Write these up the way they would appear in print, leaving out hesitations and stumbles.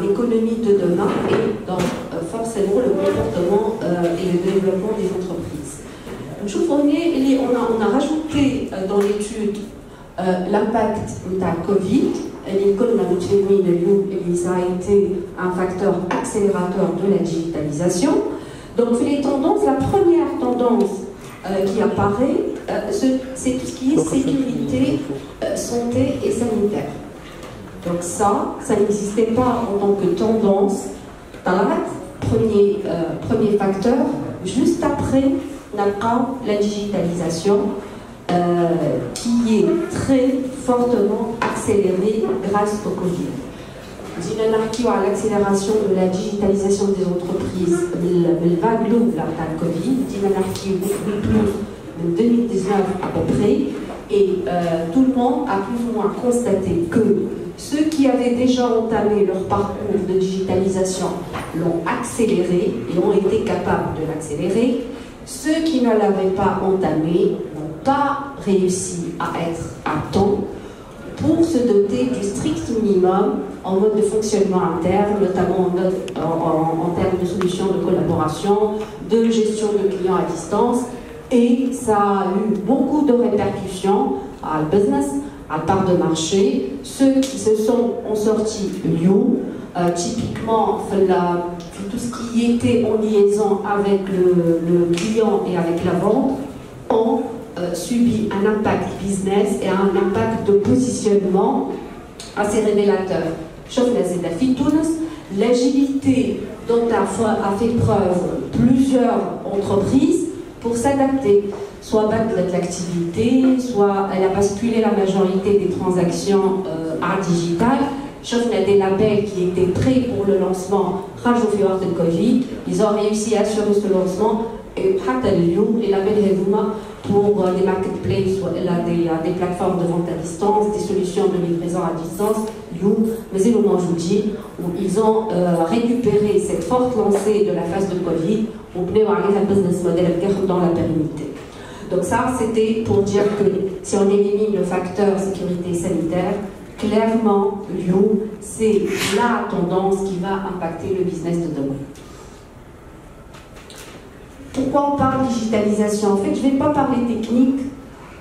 l'économie de demain et dans forcément le comportement et le développement des entreprises. On a rajouté dans l'étude l'impact de la Covid. Ça a été un facteur accélérateur de la digitalisation. Donc, les tendances, la première tendance qui apparaît, c'est tout ce qui est sécurité, santé et sanitaire. Donc ça n'existait pas en tant que tendance. Premier facteur, juste après, on a la digitalisation qui est très fortement accélérée grâce au Covid. On a l'accélération de la digitalisation des entreprises, le vague de la Covid, on a beaucoup plus de 2019 à peu près, et tout le monde a plus ou moins constaté que ceux qui avaient déjà entamé leur parcours de digitalisation l'ont accéléré et ont été capables de l'accélérer. Ceux qui ne l'avaient pas entamé n'ont pas réussi à être à temps pour se doter du strict minimum en mode de fonctionnement interne, notamment en termes de solutions de collaboration, de gestion de clients à distance. Et ça a eu beaucoup de répercussions à le business, à part de marché. Ceux qui se sont sortis new, typiquement tout ce qui était en liaison avec le client et avec la vente, ont subi un impact business et un impact de positionnement assez révélateur. L'agilité dont a fait preuve plusieurs entreprises pour s'adapter, soit de l'activité, soit elle a basculé la majorité des transactions à digital. On a des labels qui étaient prêts pour le lancement de Covid. Ils ont réussi à assurer ce lancement et les labels pour des marketplaces, des plateformes de vente à distance, des solutions de livraison à distance, mais je vous dis, où ils ont récupéré cette forte lancée de la phase de Covid pour un business model dans la pérennité. Donc ça, c'était pour dire que si on élimine le facteur sécurité sanitaire, clairement, c'est la tendance qui va impacter le business de demain. Pourquoi on parle digitalisation? En fait, je ne vais pas parler technique.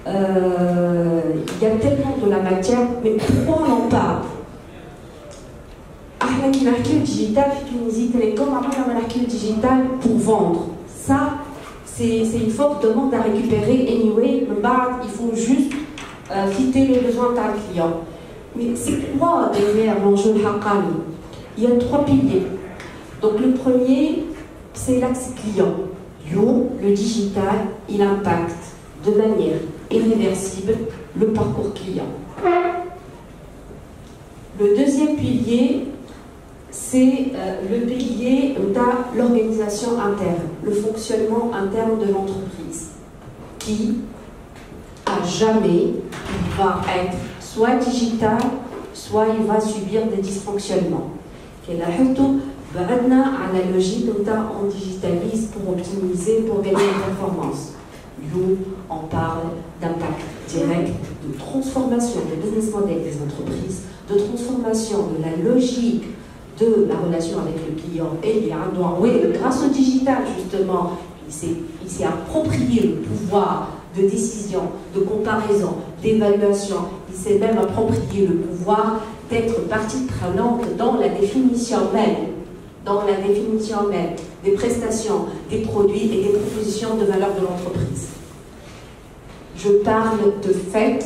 Il y a tellement de la matière, mais pourquoi on en parle? Le digital, Tunisie Télécom, le digital pour vendre. Ça, c'est une forte demande à récupérer. Anyway, il faut juste fitter les besoins d'un client. Mais c'est quoi derrière l'enjeu Haqqani? Il y a 3 piliers. Donc le premier, c'est l'axe client. Le digital, il impacte de manière irréversible le parcours client. Le deuxième pilier, c'est le pilier de l'organisation interne, le fonctionnement interne de l'entreprise, qui, à jamais, il va être soit digital, soit il va subir des dysfonctionnements. À la logique, on digitalise pour optimiser, pour gagner en performance. Nous, on parle d'impact direct, de transformation des business models des entreprises, de transformation de la logique de la relation avec le client. Et il y a un droit, oui, grâce au digital, justement, il s'est approprié le pouvoir de décision, de comparaison, d'évaluation. Il s'est même approprié le pouvoir d'être partie prenante dans la définition même des prestations, des produits et des propositions de valeur de l'entreprise. Je parle de fait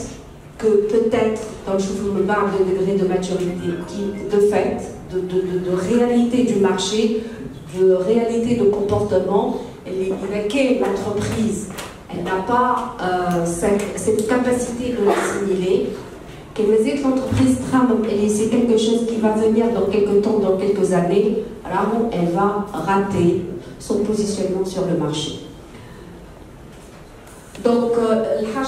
que peut-être, quand je vous parle de degré de maturité, de fait, de réalité du marché, de réalité de comportement, laquelle l'entreprise elle n'a pas cette capacité de l'assimiler. Que l'entreprise trame, c'est quelque chose qui va venir dans quelques temps, dans quelques années, alors elle va rater son positionnement sur le marché. Donc, bien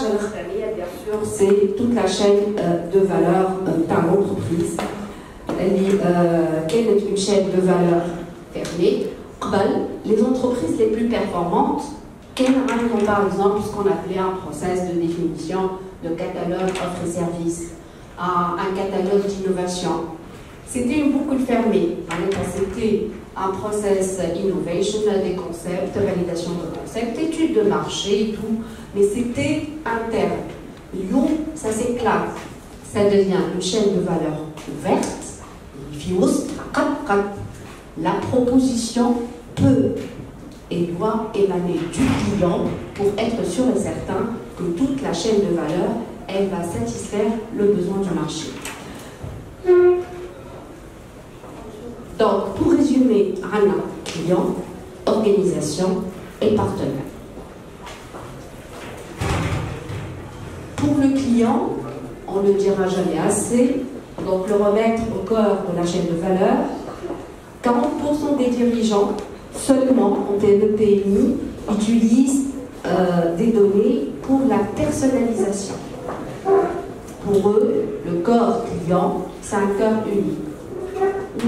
sûr, c'est toute la chaîne de valeur dans l'entreprise. Quelle est une chaîne de valeur fermée? Les entreprises les plus performantes, par exemple, ce qu'on appelait un process de définition de catalogue offre et service, un catalogue d'innovation. c'était une boucle fermée. C'était un process innovation, des concepts, validation de concepts, études de marché et tout, mais c'était interne. Lyon, ça s'éclate, ça devient une chaîne de valeur ouverte. La proposition peut et doit émaner du client pour être sûr et certain que toute la chaîne de valeur, elle va satisfaire le besoin du marché. Donc, pour résumer, Rana, client, organisation et partenaire. Pour le client, on ne dira jamais assez, donc le remettre au cœur de la chaîne de valeur. 40% des dirigeants seulement en PME-PMI utilisent des données pour la personnalisation. Pour eux, le corps client, c'est un cœur unique.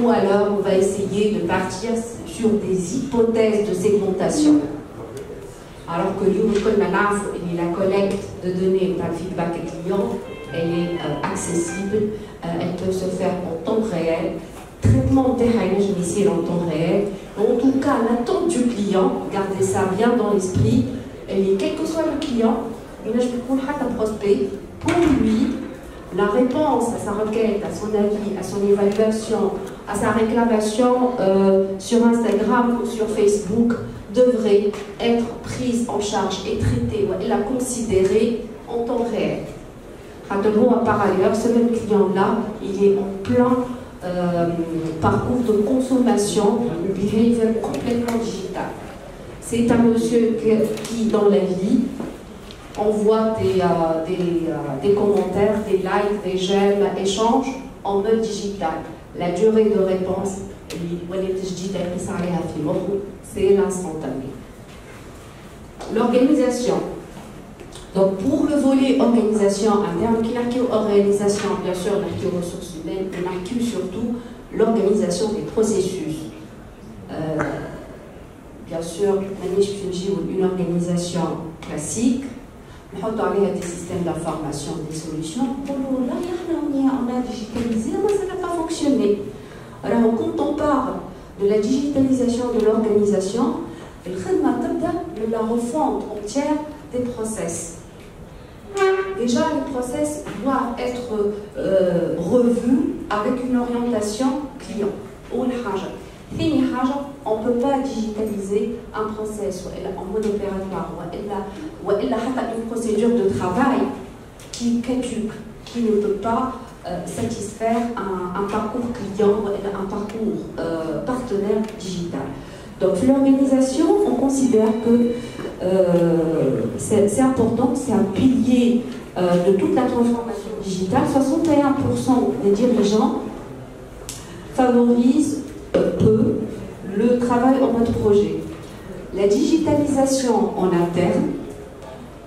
Ou alors, on va essayer de partir sur des hypothèses de segmentation. Alors que la collecte de données par le feedback client, elle est accessible, elle peut se faire en temps réel. Traitement des ici en temps réel. En tout cas, l'attente du client, gardez ça bien dans l'esprit, et quel que soit le client, je peux un prospect, pour lui, la réponse à sa requête, à son avis, à son évaluation, à sa réclamation sur Instagram ou sur Facebook devrait être prise en charge et traitée ou la considérée en temps réel. Par ailleurs, ce même client-là, il est en plein parcours de consommation, le behavior complètement digital. C'est un monsieur qui, dans la vie, envoie des commentaires, des likes, des j'aime, échanges en mode digital. La durée de réponse, c'est l'instantané. L'organisation. Donc pour le volet organisation interne, qui n'a organisation, bien sûr, n'a que ressources humaines, mais n'a que surtout l'organisation des processus. Bien sûr, une organisation classique, on a des systèmes d'information, des solutions. Pour nous, là, on a digitalisé, mais ça n'a pas fonctionné. Alors, quand on parle de la digitalisation de l'organisation, il faut la refonte entière des process. Déjà, les process doivent être revus avec une orientation client. On ne peut pas digitaliser un process en mode opératoire ou une procédure de travail qui ne peut pas satisfaire un parcours client ou un parcours partenaire digital. Donc l'organisation, on considère que c'est important, c'est un pilier de toute la transformation digitale. 61% des dirigeants favorisent peu le travail en mode projet. La digitalisation en interne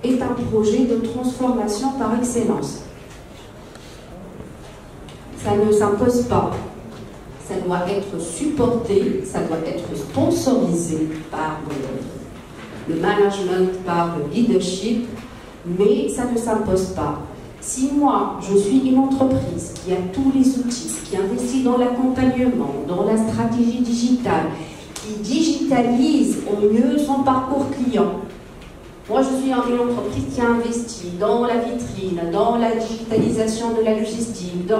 est un projet de transformation par excellence. Ça ne s'impose pas. Ça doit être supporté, ça doit être sponsorisé par le management, par le leadership, mais ça ne s'impose pas. Si moi, je suis une entreprise qui a tous les outils, qui investit dans l'accompagnement, dans la stratégie digitale, qui digitalise au mieux son parcours client, moi je suis une entreprise qui a investi dans la vitrine, dans la digitalisation de la logistique,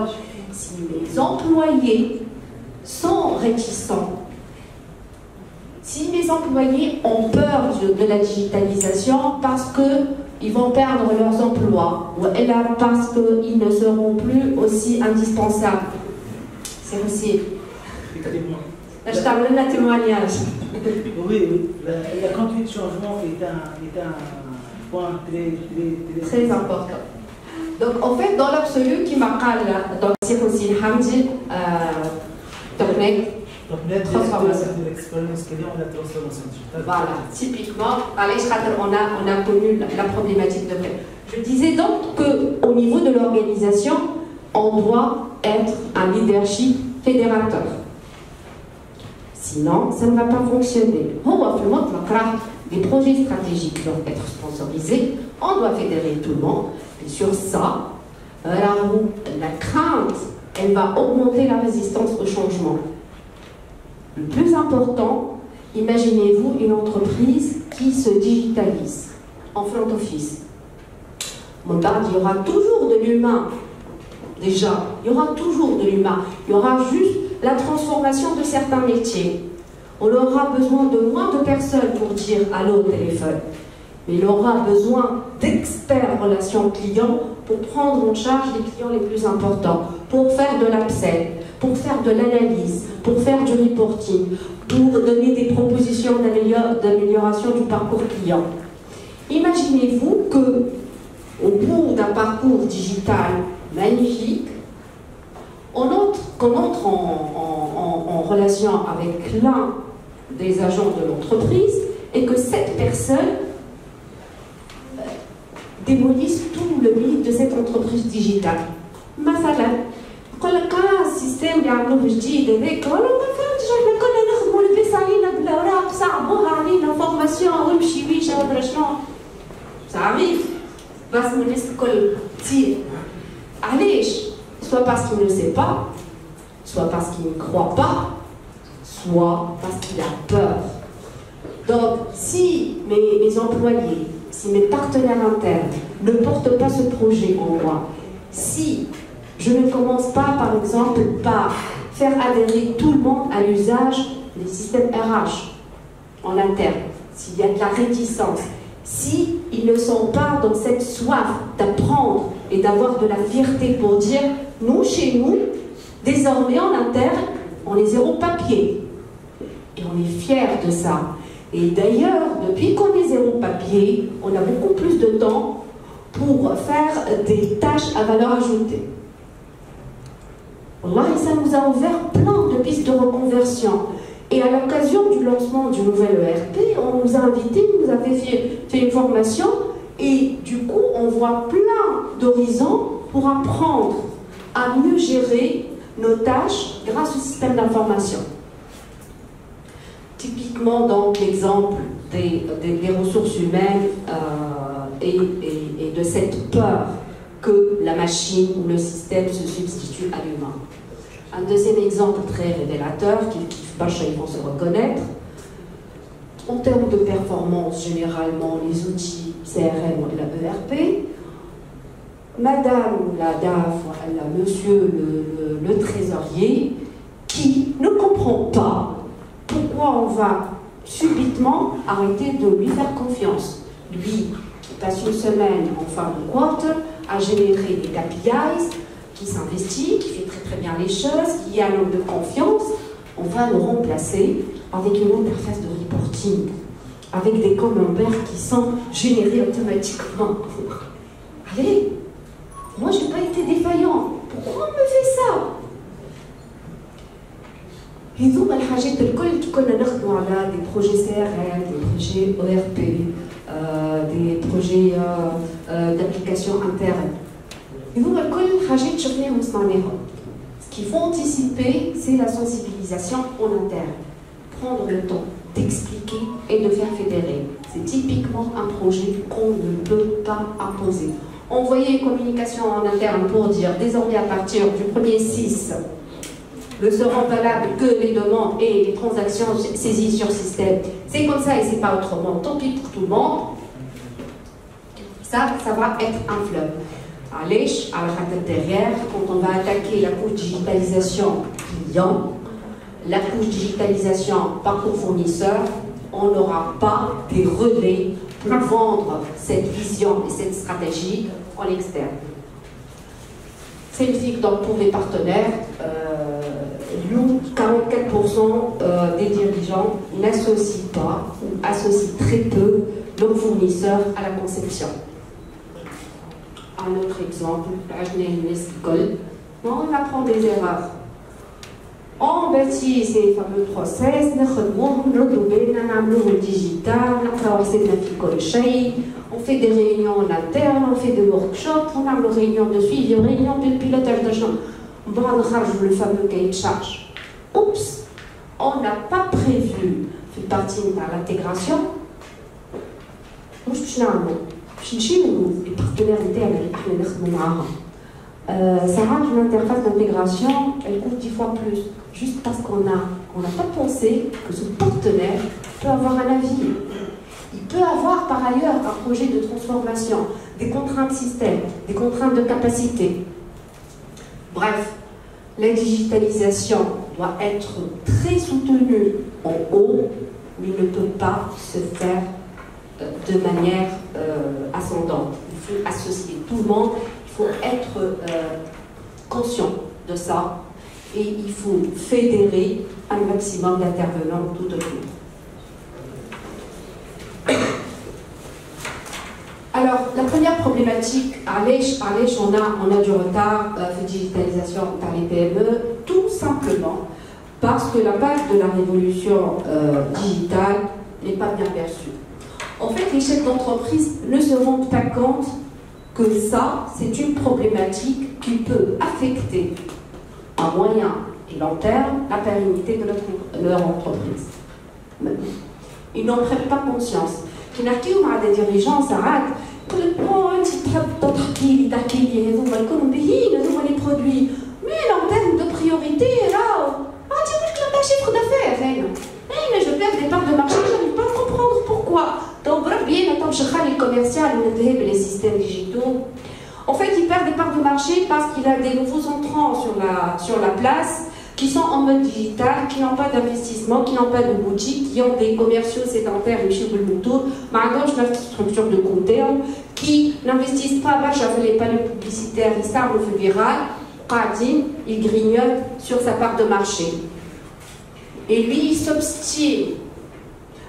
si mes employés sont réticents, si mes employés ont peur de la digitalisation parce qu'ils vont perdre leurs emplois ou parce qu'ils ne seront plus aussi indispensables, c'est possible. Là, je t'amène un témoignage. Oui, la conduite de changement est un point très important. Donc, en fait, dans l'absolu, qui m'a parlé, donc c'est aussi Hamdi, transformation. Voilà, typiquement, on a connu la problématique de près. Je disais donc qu'au niveau de l'organisation, on doit être un leadership fédérateur. Sinon, ça ne va pas fonctionner. Les projets stratégiques doivent être sponsorisés, on doit fédérer tout le monde. Et sur ça, la crainte elle va augmenter la résistance au changement. Le plus important, imaginez-vous une entreprise qui se digitalise en front office. Il y aura toujours de l'humain. Déjà, il y aura toujours de l'humain. Il y aura juste la transformation de certains métiers. On aura besoin de moins de personnes pour dire allô au téléphone. Mais il aura besoin d'experts en relations clients pour prendre en charge les clients les plus importants, pour faire de l'upsell, pour faire de l'analyse, pour faire du reporting, pour donner des propositions d'amélioration du parcours client. Imaginez-vous que, au bout d'un parcours digital magnifique, qu'on entre en relation avec l'un des agents de l'entreprise et que cette personne démolisse tout le mythe de cette entreprise digitale. مثلا يقول لك السيستم اللي عملوه جديد هذاك ولا ما فهمتش احنا كنا نخدموا لبس علينا بالاوراق صعبوها علينا فورماسيون وامشي ويشا ودرا شنو صعيب بس الناس الكل تصير علاش؟ soit parce qu'il ne sait pas, soit parce qu'il ne croit pas, soit parce qu'il a peur. Donc, si mes employés, si mes partenaires internes ne portent pas ce projet en moi, si je ne commence pas, par exemple, par faire adhérer tout le monde à l'usage des systèmes RH en interne, s'il y a de la réticence, si ils ne sont pas dans cette soif d'apprendre et d'avoir de la fierté pour dire nous, chez nous, désormais en interne, on est zéro papier. Et on est fiers de ça. Et d'ailleurs, depuis qu'on est zéro papier, on a beaucoup plus de temps pour faire des tâches à valeur ajoutée. Wallah, ça nous a ouvert plein de pistes de reconversion. Et à l'occasion du lancement du nouvel ERP, on nous a invités, nous avait fait une formation, et du coup, on voit plein d'horizons pour apprendre à mieux gérer nos tâches grâce au système d'information. Typiquement, donc, l'exemple des ressources humaines et de cette peur que la machine ou le système se substitue à l'humain. Un deuxième exemple très révélateur, qui ils vont se reconnaître. En termes de performance, généralement, les outils CRM ou la ERP, madame la DAF, monsieur le trésorier, qui ne comprend pas pourquoi on va subitement arrêter de lui faire confiance. Lui, qui passe une semaine en fin de quarter à générer des KPIs, qui s'investit, qui fait très très bien les choses, qui a un homme de confiance, on va le remplacer avec une interface de reporting, avec des commentaires qui sont générés automatiquement. Allez, moi je n'ai pas été défaillant, pourquoi on me fait ça? Et donc, des projets CRM, des projets ERP, des projets d'application interne. Ce qu'il faut anticiper, c'est la sensibilisation en interne. Prendre le temps d'expliquer et de faire fédérer. C'est typiquement un projet qu'on ne peut pas imposer. Envoyer une communication en interne pour dire désormais à partir du 1er 6 ne seront valables que les demandes et les transactions saisies sur système. C'est comme ça et c'est pas autrement. Tant pis pour tout le monde. Ça va être un fleuve. Allez, à la derrière, quand on va attaquer la couche digitalisation client, la couche digitalisation parcours fournisseur, on n'aura pas des relais pour vendre cette vision et cette stratégie en externe. C'est une figue donc pour les partenaires. Nous, 44% des dirigeants n'associent pas ou associent très peu leurs fournisseurs à la conception. Un autre exemple, on apprend des erreurs. On bâtit ces fameux process, on fait des réunions en interne, on fait des workshops, on a des réunions de suivi, réunions de pilotage de champ. On rajoute le fameux cahier de charge. Oups, on n'a pas prévu, fait partie de l'intégration. Les partenaires internes اللي احنا نخدموا معاهم ça rend une interface d'intégration, elle coûte 10 fois plus, juste parce qu'on n'a pas pensé que ce partenaire peut avoir un avis. Il peut avoir par ailleurs un projet de transformation, des contraintes système, des contraintes de capacité. Bref, la digitalisation doit être très soutenue en haut, mais ne peut pas se faire de manière ascendante. Il faut associer tout le monde, il faut être conscient de ça et il faut fédérer un maximum d'intervenants tout autour. Alors, la première problématique, à l'ECH, on a du retard de digitalisation par les PME, tout simplement parce que l'impact de la révolution digitale n'est pas bien perçu. En fait, les chefs d'entreprise ne se rendent pas compte que ça, c'est une problématique qui peut affecter à moyen et long terme la pérennité de leur entreprise. Ils n'en prennent pas conscience. Qui n'a qu'à des dirigeants, ça rate. Les produits. Mais en termes de priorité, là, tu veux chiffre d'affaires. Mais je perds des parts de marché, je n'arrive pas à comprendre pourquoi. Donc, les commerciaux, les systèmes digitaux. En fait, il perd des parts de marché parce qu'il a des nouveaux entrants sur la place qui sont en mode digital, qui n'ont pas d'investissement, qui n'ont pas de boutique, qui ont des commerciaux sédentaires, une structure de court terme, qui n'investissent pas, les panneaux publicitaires, ils savent le viral, il grignote sur sa part de marché. Et lui, il s'obstine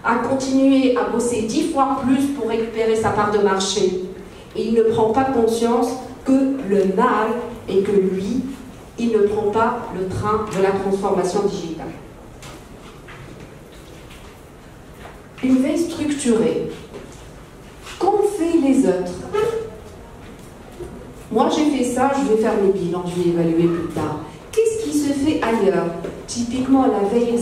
à continuer à bosser 10 fois plus pour récupérer sa part de marché. Et il ne prend pas conscience que le mal est que lui, il ne prend pas le train de la transformation digitale. Une veille structurée. Qu'ont fait les autres? Moi j'ai fait ça, je vais faire mes bilans, je vais évaluer plus tard. Qu'est-ce qui se fait ailleurs? Typiquement la veille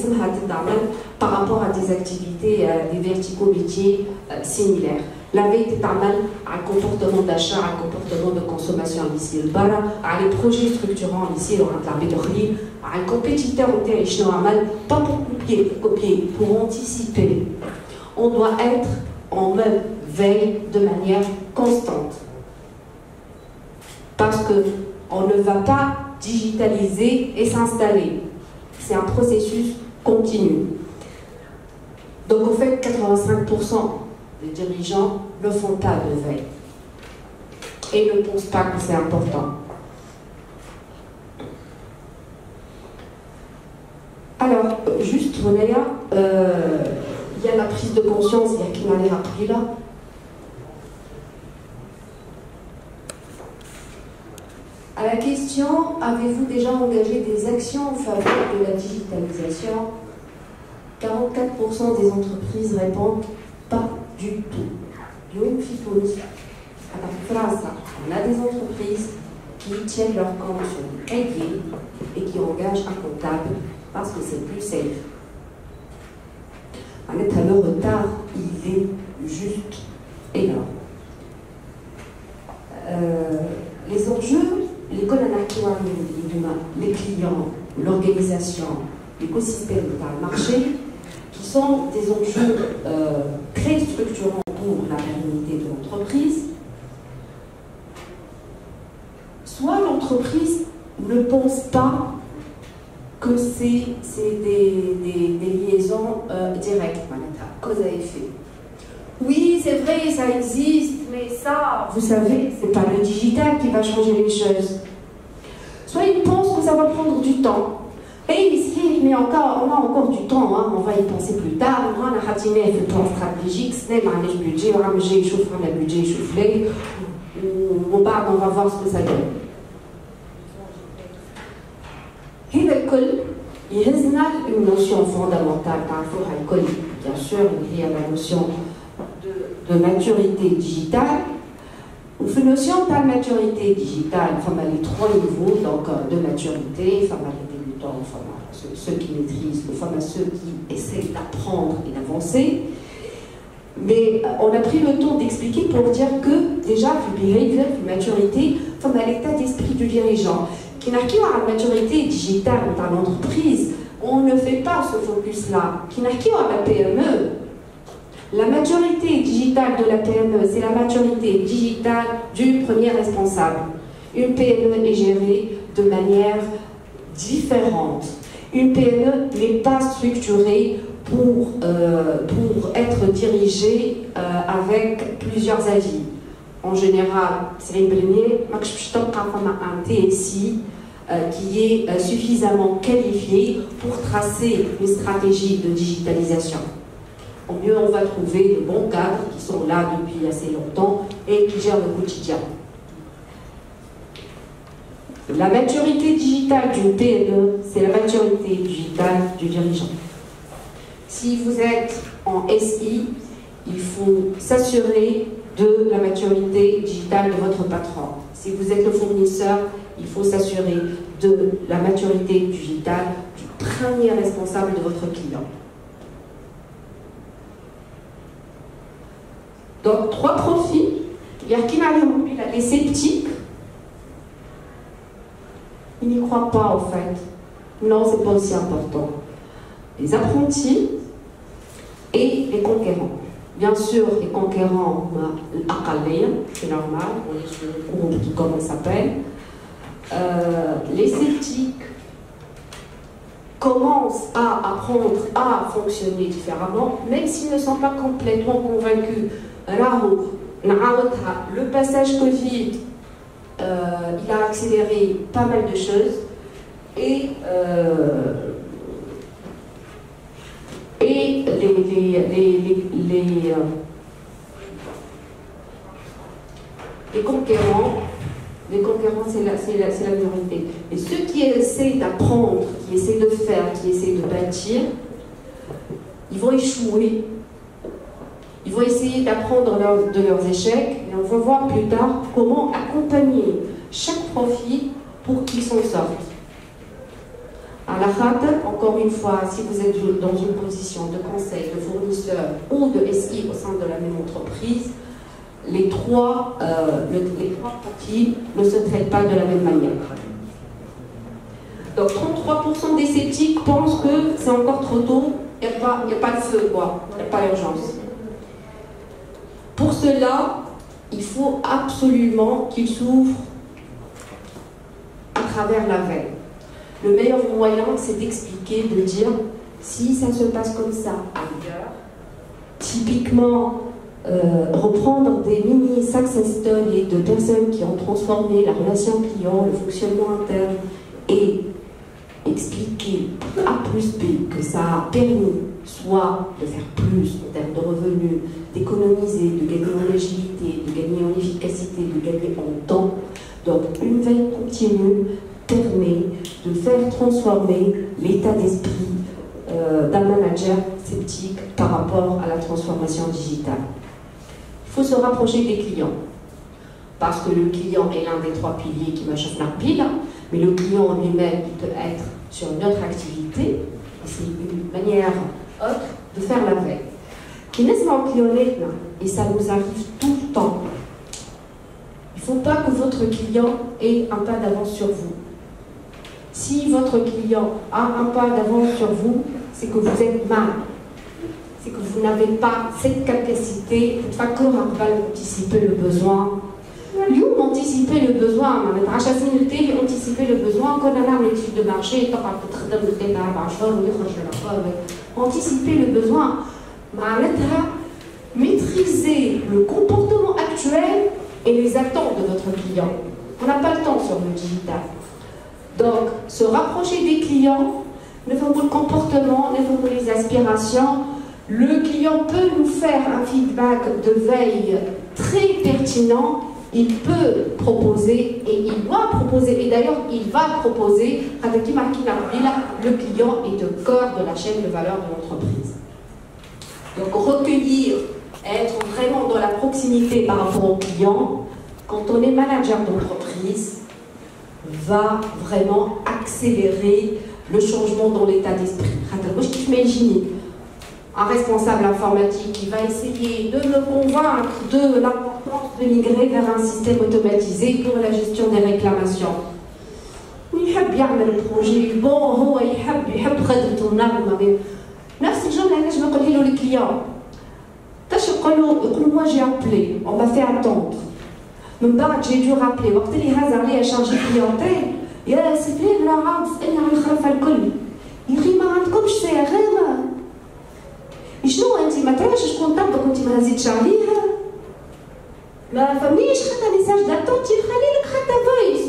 par rapport à des activités, des verticaux métiers similaires. La veille est pas mal à un comportement d'achat, à un comportement de consommation ici, à les projets structurants ici, à un compétiteur pas pour copier, pour anticiper. On doit être en mode veille de manière constante. Parce qu'on ne va pas digitaliser et s'installer. C'est un processus continu. Donc en fait, 85% des dirigeants ne font pas de veille et ne pensent pas que c'est important. Alors, juste, Renaya, il y a la prise de conscience, il y a qui m'a l'air appris là. À la question, avez-vous déjà engagé des actions en faveur de la digitalisation? 44% des entreprises répondent pas du tout. On a des entreprises qui tiennent leur compte sur le cahier et qui engagent un comptable parce que c'est plus safe. Le retard, il est juste énorme. Les enjeux, l'école anarchique, les clients, l'organisation, l'écosystème dans le marché, qui sont des enjeux très structurants pour la pérennité de l'entreprise, soit l'entreprise ne pense pas que c'est des liaisons directes, cause à effet. Oui, c'est vrai, ça existe, mais ça, vous savez, c'est pas le digital qui va changer les choses. Soit ils pensent que ça va prendre du temps. Et ici, mais encore, on a encore du temps, hein, on va y penser plus tard. On a le plan stratégique, ce n'est pas le budget, on a le budget chauffé, on va voir ce que ça donne. Il y a une notion fondamentale, bien sûr, il y a la notion de maturité digitale. Une notion de maturité digitale, il y a les 3 niveaux donc, de maturité, il y a les débutants, ceux qui maîtrisent, il y a ceux qui essaient d'apprendre et d'avancer. Mais on a pris le temps d'expliquer pour dire que déjà, la maturité, l'état d'esprit du dirigeant. Qui n'a la maturité digitale dans l'entreprise, on ne fait pas ce focus-là. Qui n'a la PME. La maturité digitale de la PME, c'est la maturité digitale du premier responsable. Une PME est gérée de manière différente. Une PME n'est pas structurée pour être dirigée avec plusieurs avis. En général, c'est un TSI qui est suffisamment qualifié pour tracer une stratégie de digitalisation. Au mieux, on va trouver de bons cadres qui sont là depuis assez longtemps et qui gèrent le quotidien. La maturité digitale d'une PME, c'est la maturité digitale du dirigeant. Si vous êtes en SI, il faut s'assurer de la maturité digitale de votre patron. Si vous êtes le fournisseur, il faut s'assurer de la maturité digitale du premier responsable de votre client. Donc, 3 profils. Il y a qui les sceptiques. Ils n'y croient pas, en fait. Non, c'est pas aussi important. Les apprentis et les conquérants. Bien sûr, les conquérants, c'est normal, on est sur le groupe qui, comment ça s'appelle. Les sceptiques commencent à apprendre à fonctionner différemment, même s'ils ne sont pas complètement convaincus. Le passage Covid, il a accéléré pas mal de choses et les conquérants, c'est la minorité. Et ceux qui essaient d'apprendre, qui essaient de faire, qui essaient de bâtir, ils vont échouer. Ils vont essayer d'apprendre de leurs échecs et on va voir plus tard comment accompagner chaque profil pour qu'ils s'en sortent. À la rate, encore une fois, si vous êtes dans une position de conseil, de fournisseur ou de SI au sein de la même entreprise, les trois parties ne se traitent pas de la même manière. Donc 33% des sceptiques pensent que c'est encore trop tôt, il n'y a pas de feu, quoi, il n'y a pas d'urgence. Pour cela, il faut absolument qu'ils s'ouvrent à travers la veille. Le meilleur moyen, c'est d'expliquer, de dire, si ça se passe comme ça ailleurs, typiquement, reprendre des mini success stories de personnes qui ont transformé la relation client, le fonctionnement interne, et expliquer A plus B que ça a permis soit de faire plus en termes de revenus, d'économiser, de gagner en agilité, de gagner en efficacité, de gagner en temps. Donc une veille continue permet de faire transformer l'état d'esprit d'un manager sceptique par rapport à la transformation digitale. Il faut se rapprocher des clients, parce que le client est l'un des 3 piliers qui m'achève la pile, mais le client lui-même peut être sur une autre activité, et c'est une manière autre de faire la veille. Et ça nous arrive tout le temps. Il ne faut pas que votre client ait un pas d'avance sur vous. Si votre client a un pas d'avance sur vous, c'est que vous êtes mal. C'est que vous n'avez pas cette capacité d'anticiper le besoin. Anticiper le besoin, anticiper le besoin, quand on a une étude de marché, anticiper le besoin, maîtriser le comportement actuel et les attentes de votre client. On n'a pas le temps sur le digital. Donc, se rapprocher des clients, ne faut pas le comportement, ne faut pas les aspirations. Le client peut nous faire un feedback de veille très pertinent. Il peut proposer et il doit proposer, et d'ailleurs il va proposer, le client est au cœur de la chaîne de valeur de l'entreprise. Donc recueillir, être vraiment dans la proximité par rapport au client, quand on est manager d'entreprise, va vraiment accélérer le changement dans l'état d'esprit. Moi, je m'imagine un responsable informatique qui va essayer de me convaincre de l'importance l'importance de migrer vers un système automatisé pour la gestion des réclamations. يحب يعمل بروجي بون هو يحب خدمته ناعمه نفس الجمله اللي نجم نقول له للكليون تاش يقول moi j'ai appelé on m'a fait attendre من بعد j'ai dû rappeler وقت اللي هاز عليا شارجي كليونتيل يا سيدي لا عاود سالني على الخرفه الكل يخي ما عندكمش سيغام شنو انت ما تراش شكون طبق وانت ما هزيتش عليها ما فهمنيش خدها ميساج داتونت خلي لك خدها فويس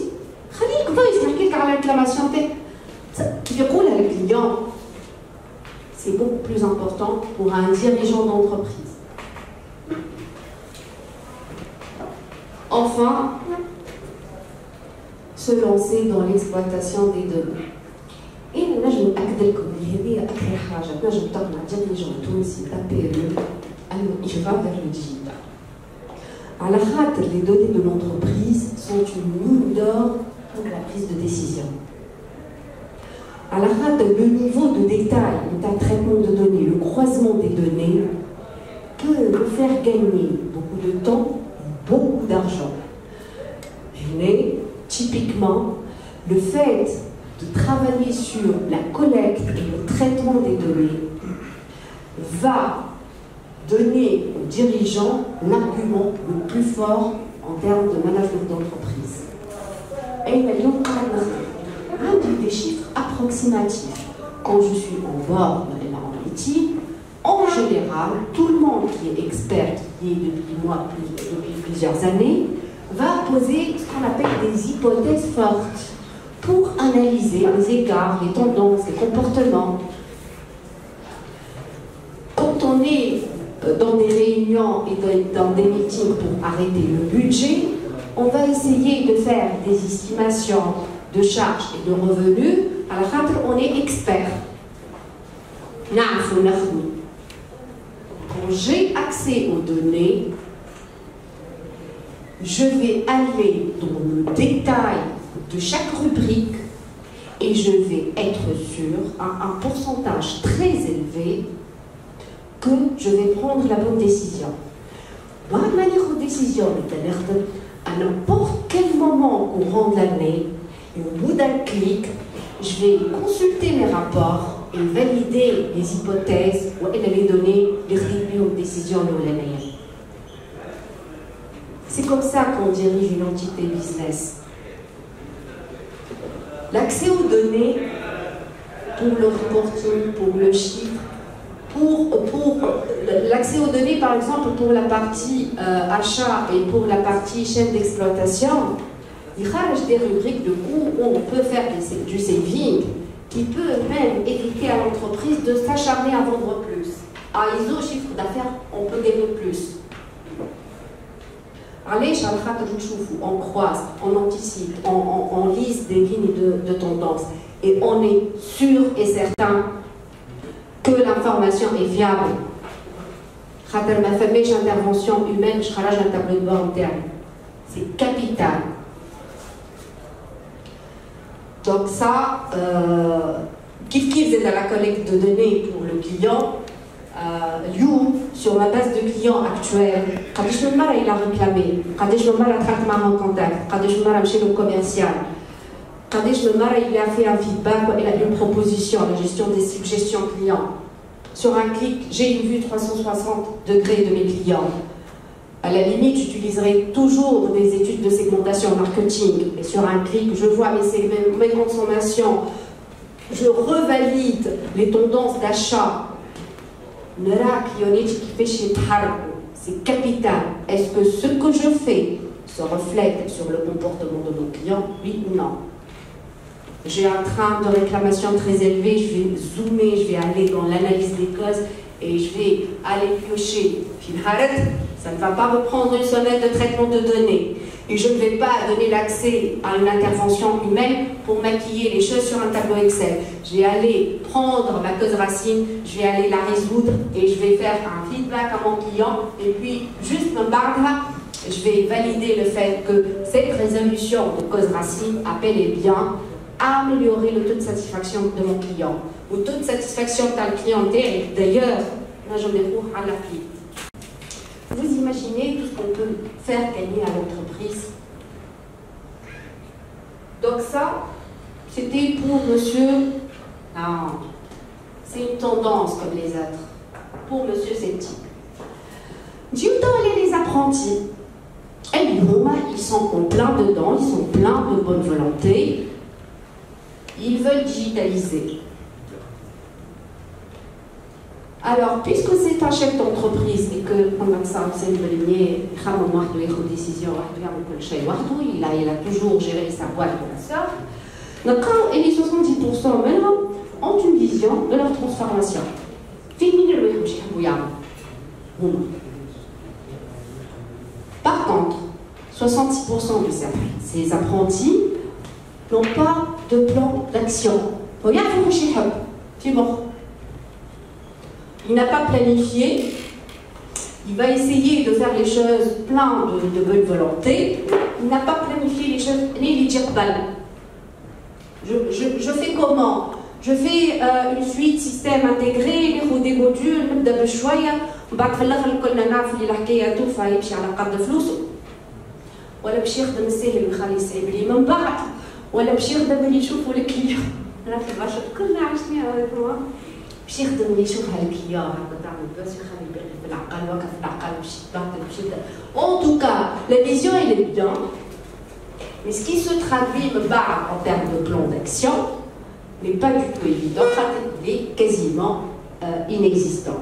خليك فويس نحكي لك على الريكلاماسيون تاعك كيف يقولها الكليون سي beaucoup plus important pour un dirigeant d'entreprise. Enfin, se lancer dans l'exploitation des données. أنا نجم نأكد لكم اللي هذه أكثر حاجة نجم تقنع ديريجون تونسي تابيرو أنه يفا vers le digital. على خاطر les données de l'entreprise sont une mine d'or pour la prise de décision. À la fin, le niveau de détail d'un traitement de données, le croisement des données, peut nous faire gagner beaucoup de temps et beaucoup d'argent. Mais, typiquement, le fait de travailler sur la collecte et le traitement des données va donner aux dirigeants l'argument le plus fort en termes de management d'entreprise. Et des chiffres approximatifs. Quand je suis en bord de l'IT, en général, tout le monde qui est expert, qui est depuis plusieurs années, va poser ce qu'on appelle des hypothèses fortes pour analyser les écarts, les tendances, les comportements. Quand on est dans des réunions et dans des meetings pour arrêter le budget, on va essayer de faire des estimations de charges et de revenus. À la fin, on est expert. Quand j'ai accès aux données, je vais aller dans le détail de chaque rubrique et je vais être sûr à un pourcentage très élevé que je vais prendre la bonne décision. Bonne manière de décision, à n'importe quel moment au courant de l'année, et au bout d'un clic, je vais consulter mes rapports et valider les hypothèses ou les données, les réunions aux décisions de l'année. C'est comme ça qu'on dirige une entité business. L'accès aux données pour le reporting, pour le chiffre, pour l'accès aux données, par exemple, pour la partie achat et pour la partie chaîne d'exploitation, il y a des rubriques de coûts où on peut faire du saving qui peut même éviter à l'entreprise de s'acharner à vendre plus. À ISO chiffre d'affaires, on peut gagner plus. Allez, on croise, on anticipe, on lise des lignes de tendance et on est sûr et certain que l'information est fiable. Ma fameuse intervention humaine, je un tableau de bord interne. C'est capital. Donc ça, Kif c'est à la collecte de données pour le client. Sur ma base de clients actuels, quand je me il a réclamé, quand je me a en contact, quand je me chez le commercial, quand je me il a fait un feedback, il a une proposition, la gestion des suggestions clients. Sur un clic, j'ai une vue 360 degrés de mes clients. À la limite, j'utiliserai toujours des études de segmentation marketing. Et sur un clic, je vois mes consommations, je revalide les tendances d'achat. C'est capital. Est-ce que ce que je fais se reflète sur le comportement de mon client? Oui ou non? J'ai un train de réclamation très élevé, je vais zoomer, je vais aller dans l'analyse des causes et je vais aller piocher. Ça ne va pas reprendre une sonnette de traitement de données. Et je ne vais pas donner l'accès à une intervention humaine pour maquiller les choses sur un tableau Excel. Je vais aller prendre ma cause racine, je vais aller la résoudre et je vais faire un feedback à mon client. Et puis, juste me barre, je vais valider le fait que cette résolution de cause racine a bel et bien amélioré le taux de satisfaction de mon client. Le taux de satisfaction de ta clientèle, d'ailleurs, là, je me trouve à l'appli. Vous imaginez tout ce qu'on peut faire gagner à l'entreprise. Donc ça, c'était pour monsieur... Non, c'est une tendance comme les autres. Pour monsieur Septi. Du temps, les apprentis. Ils sont en plein dedans, ils sont pleins de bonne volonté. Ils veulent digitaliser. Alors, puisque c'est un chef d'entreprise et que, comme ça, c'est une lignée, il a toujours géré sa boîte pour la sœur. Donc, et les 70% maintenant ont une vision de leur transformation. Par contre, 66% de ces apprentis n'ont pas de plan d'action. Il n'a pas planifié, il va essayer de faire les choses plein de bonne volonté, il n'a pas planifié les choses, les je fais comment? Je fais une suite système intégré, des modules, نبدا بشويه وبعد في الاخر كلنا نعرفوا اللي الحكايه توفى يمشي على قد فلوسه ولا باش يخدم الساهل ويخلي يصعب لي من بعد ولا باش يخدم اللي يشوفوا الكليون راه في البشر كلنا عشناها باش يخدم اللي يشوفها الكليون هكا تعمل بس يخلي باقي في العقل وقف في العقل باش يبطل باش يبدا. En tout cas, la vision elle est bien, mais ce qui se traduit en termes de plan d'action n'est pas du tout évident, il est quasiment inexistant.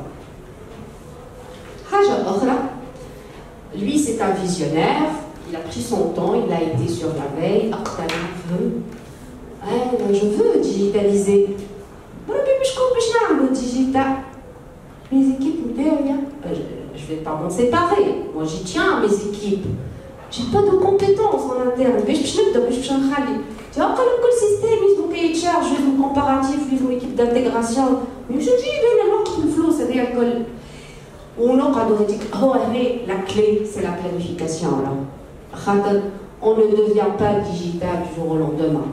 Haja Okhra, lui c'est un visionnaire, il a pris son temps, il a été sur la veille, je veux digitaliser. Les équipes me disent, je ne vais pas m'en séparer, moi j'y tiens à mes équipes. J'ai pas de compétences en interne. Je tu vois, quand le système, ils ont cahier de charge, ils ont comparatif, ils ont équipe d'intégration. Mais je dis, il flou, c'est-à-dire que la clé, c'est la planification. On ne devient pas digital du jour au lendemain.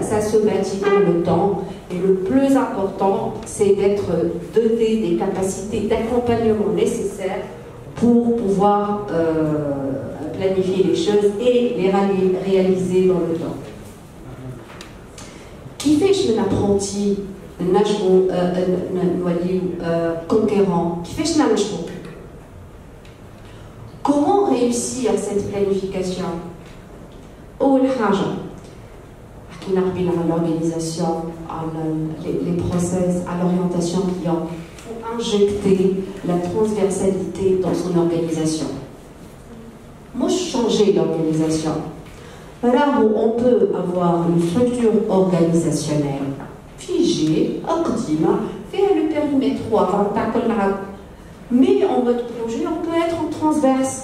Ça se bâtit dans le temps. Et le plus important, c'est d'être doté des capacités d'accompagnement nécessaires pour pouvoir planifier les choses et les réaliser dans le temps. Qui fait un apprenti, conquérant, qui fait un comment réussir cette planification? L'organisation, les process, à l'orientation client. Injecter la transversalité dans son organisation. Moi, changer l'organisation. Là où on peut avoir une structure organisationnelle figée, faire le périmètre 3, mais en mode projet, on peut être en transverse.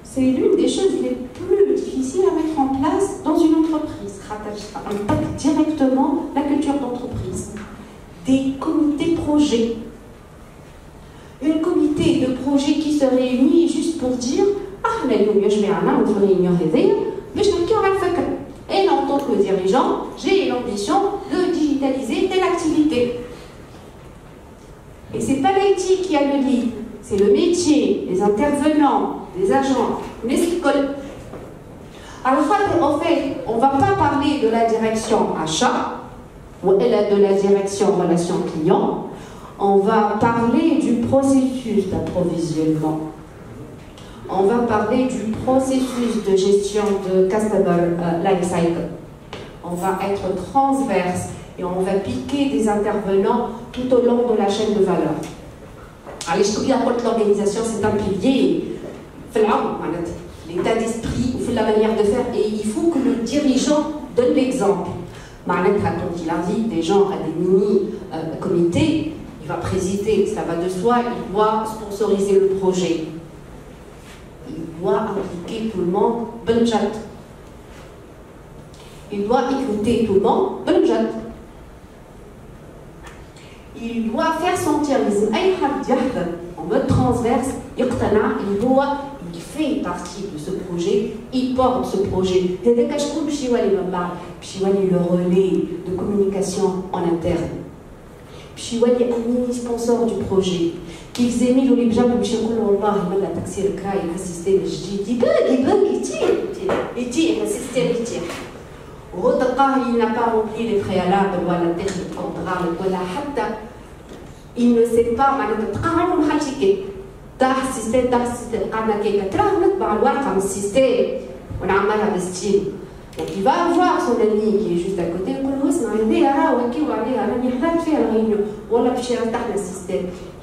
C'est l'une des choses les plus difficiles à mettre en place dans une entreprise. Ça impacte directement la culture d'entreprise. Des comités projets. Une comité de projet qui se réunit juste pour dire et en tant que dirigeant, j'ai l'ambition de digitaliser telle activité. Et c'est pas l'IT qui a le lead, c'est le métier, les intervenants, les agents, les écoles. Alors en fait, on ne va pas parler de la direction achat ou de la direction relation client. On va parler du processus d'approvisionnement. On va parler du processus de gestion de Customer Life Cycle. On va être transverse et on va piquer des intervenants tout au long de la chaîne de valeur. Allez, je te dis à quoi l'organisation, c'est un pilier. L'état d'esprit, la manière de faire. Et il faut que le dirigeant donne l'exemple. Quand il invite des gens à des mini-comités, il va présider, ça va de soi, il doit sponsoriser le projet. Il doit impliquer tout le monde, bon chat. Il doit écouter tout le monde, bon chat. Il doit faire sentir les en mode transverse, il fait partie de ce projet, il porte ce projet. Le relais de communication en interne. باش يولي امين سبونسور دو بروجي كيف زميلو اللي بجنبه باش يقول له والله ملا تكسير كراي السيستم الجديد يبان يطير السيستم يطير وهو تلقاه il n'a pas rempli les préalables ولا تاخذ contrat ولا حتى il ne sait pas معناتها تلقاه عنده محل شيكي طاح السيستم قعدنا كيكا تراه نطبع الورقه من السيستم ونعملها بالستيل. Donc il va avoir son ami qui est juste à côté, il va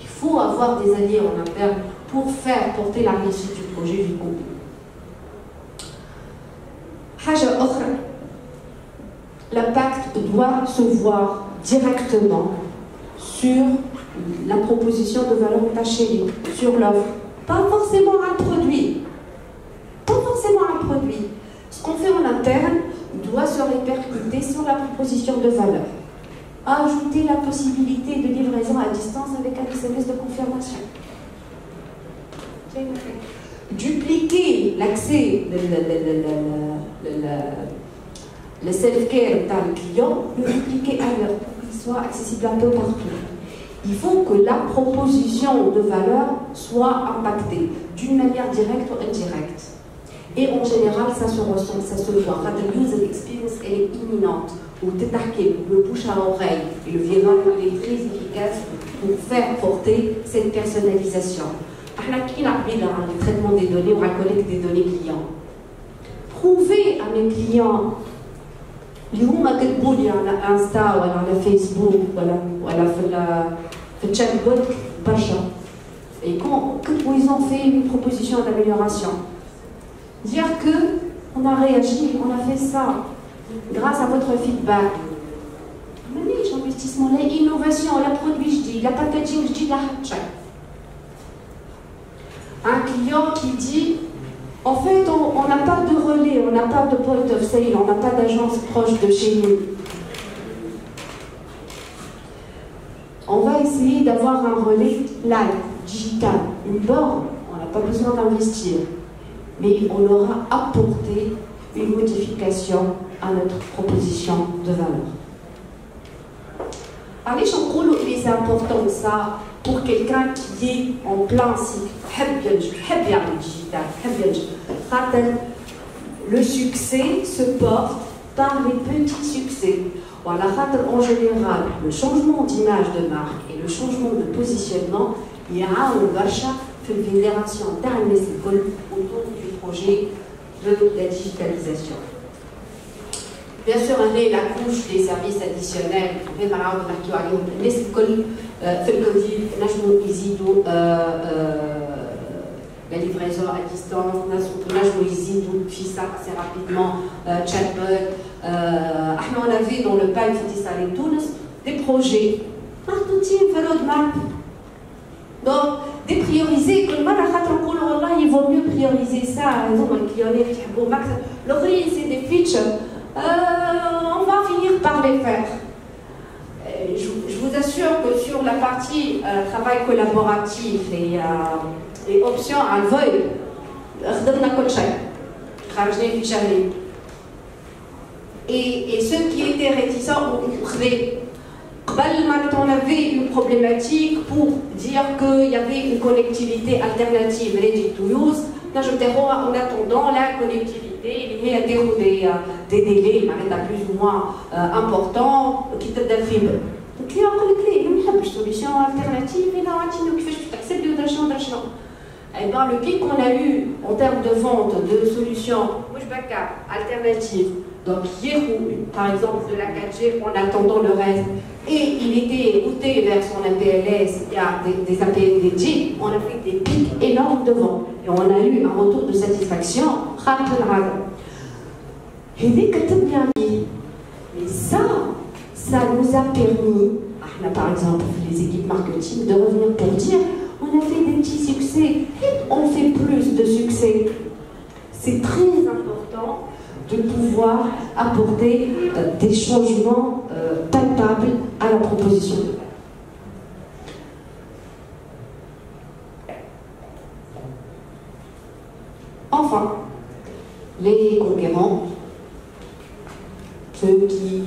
il faut avoir des alliés en interne pour faire porter la réussite du projet du groupe. L'impact doit se voir directement sur la proposition de valeur attachée, sur l'offre, pas forcément un produit. Pas forcément un produit. Ce qu'on fait en interne doit se répercuter sur la proposition de valeur. Ajouter la possibilité de livraison à distance avec un SMS de confirmation. Dupliquer l'accès, le self-care dans le client, le dupliquer ailleurs pour qu'il soit accessible un peu partout. Il faut que la proposition de valeur soit impactée d'une manière directe ou indirecte. Et en général, ça se ressent, ça se voit. La user experience, elle est imminente. Ou le bouche à oreille et le viral, il est très efficace pour faire porter cette personnalisation. On a le traitement des données, on collecte des données clients. Prouver à mes clients, les gens qui ont Insta, ou Facebook, ou le chatbot, et quand ils ont fait une proposition d'amélioration, dire qu'on a réagi, on a fait ça grâce à votre feedback. L'investissement, l'innovation, la produit, je dis, la packaging, je dis, la hatch. Un client qui dit, en fait, on n'a pas de relais, on n'a pas de point of sale, on n'a pas d'agence proche de chez nous. On va essayer d'avoir un relais live, digital, une borne, on n'a pas besoin d'investir. Mais on aura apporté une modification à notre proposition de valeur. Allez, c'est important ça pour quelqu'un qui est en plein cycle. Le succès se porte par les petits succès. Voilà, en général, le changement d'image de marque et le changement de positionnement, il y a un marché de fédération autour du projet de la digitalisation. Bien sûr, on est la couche des services additionnels. La livraison à distance, assez rapidement, chatbot. On avait dans le pipe des projets. Donc, déprioriser, il vaut mieux prioriser ça. C'est des features. On va finir par les faire. Je vous assure que sur la partie travail collaboratif et options à l'envoi, et ceux qui étaient réticents ont créé. On avait une problématique pour dire qu'il y avait une connectivité alternative ready to use. En attendant la connectivité, il y a des délais plus ou moins importants qui te donnent fibre. Le client a une solution alternative et là, tu acceptes de eh bien, le pic qu'on a eu en termes de vente de solutions alternatives, donc Yahoo, par exemple, de la 4G en attendant le reste, et il était écouté vers son APLS, il y a des APLDG, on a fait des pics énormes de vente. Et on a eu un retour de satisfaction. Mais ça nous a permis, par exemple, les équipes marketing, de revenir pour dire on a fait des petits succès, on fait plus de succès. C'est très important de pouvoir apporter des changements palpables à la proposition. Enfin, les conquérants, ceux qui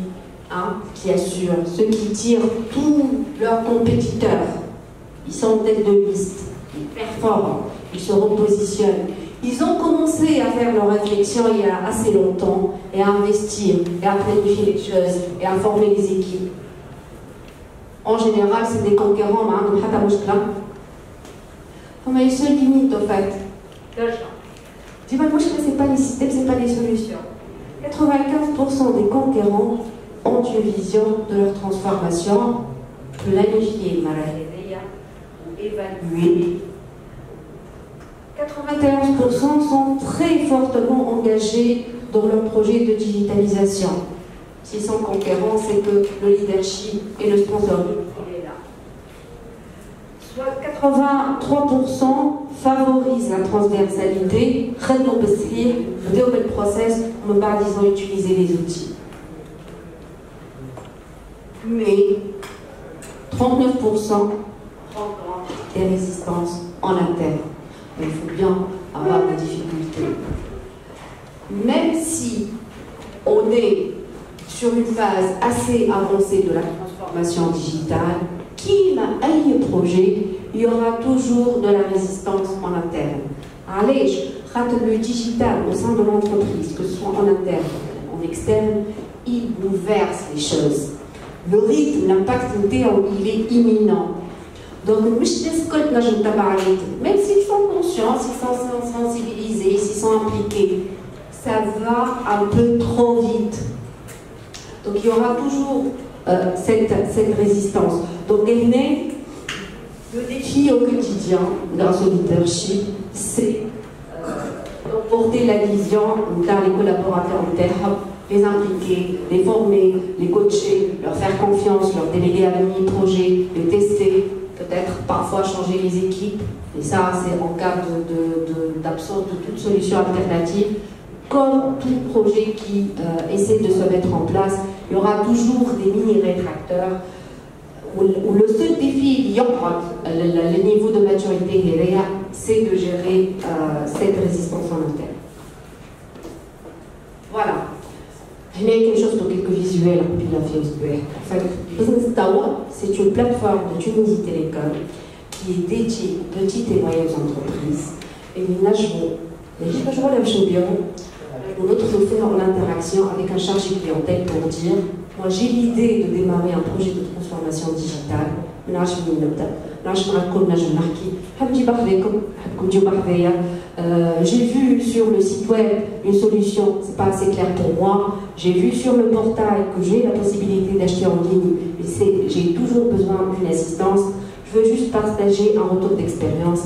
assurent, ceux qui tirent tout tous leurs compétiteurs, ils sont en tête de liste, ils performent, ils se repositionnent. Ils ont commencé à faire leur réflexion il y a assez longtemps et à investir, et à planifier les choses, et à former les équipes. En général, c'est des conquérants, mais ils se limitent au fait. Tu vois, moi je ne sais pas les systèmes, ce n'est pas les solutions. 95% des conquérants ont une vision de leur transformation planifiée, ou évaluée. 91% sont très fortement engagés dans leur projet de digitalisation. S'ils sont conquérants, c'est que le leadership et le sponsoring est là. Soit 83% favorisent la transversalité, le process, on pas disant utiliser les outils. Mais 39% rencontrent des résistances en interne. Il faut bien avoir des difficultés. Même si on est sur une phase assez avancée de la transformation digitale, qui a un projet, il y aura toujours de la résistance en interne. Allez, le digital au sein de l'entreprise, que ce soit en interne ou en externe, il bouleverse les choses. Le rythme, l'impact interne, il est imminent. Donc, même s'ils sont conscients, s'ils sont sensibilisés, s'ils sont impliqués, ça va un peu trop vite. Donc, il y aura toujours cette résistance. Donc, le défi au quotidien, grâce au leadership, c'est d'emporter la vision dans les collaborateurs internes, les impliquer, les former, les coacher, leur faire confiance, leur déléguer à mini-projet, les tester, peut-être parfois changer les équipes, et ça c'est en cas d'absence de toute solution alternative. Comme tout projet qui essaie de se mettre en place, il y aura toujours des mini-rétracteurs où le seul défi, le niveau de maturité, c'est de gérer cette résistance en interne. Voilà. Il y a quelque chose pour quelques visuels. En fait, Business Tower, c'est une plateforme de Tunisie Télécom qui est dédiée aux petites et moyennes entreprises. Et nous notre faire en interaction avec un chargé clientèle pour dire moi j'ai l'idée de démarrer un projet de transformation digitale. J'ai vu sur le site web une solution, c'est pas assez clair pour moi. J'ai vu sur le portail que j'ai la possibilité d'acheter en ligne, mais j'ai toujours besoin d'une assistance. Je veux juste partager un retour d'expérience.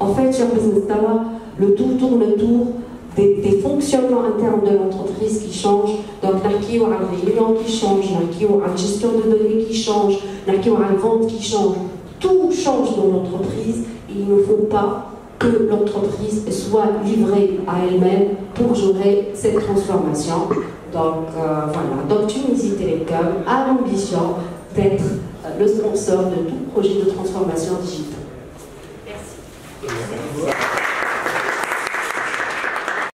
En fait, sur Business Tower, le tout tourne autour des fonctionnements internes de l'entreprise qui changent. Donc, il y a une réunion qui change, il y a une gestion de données qui change, il y a une vente qui change. Tout change dans l'entreprise et il ne faut pas que l'entreprise soit livrée à elle-même pour gérer cette transformation. Donc, voilà. Donc, Tunisie Télécom a l'ambition d'être le sponsor de tout projet de transformation digitale.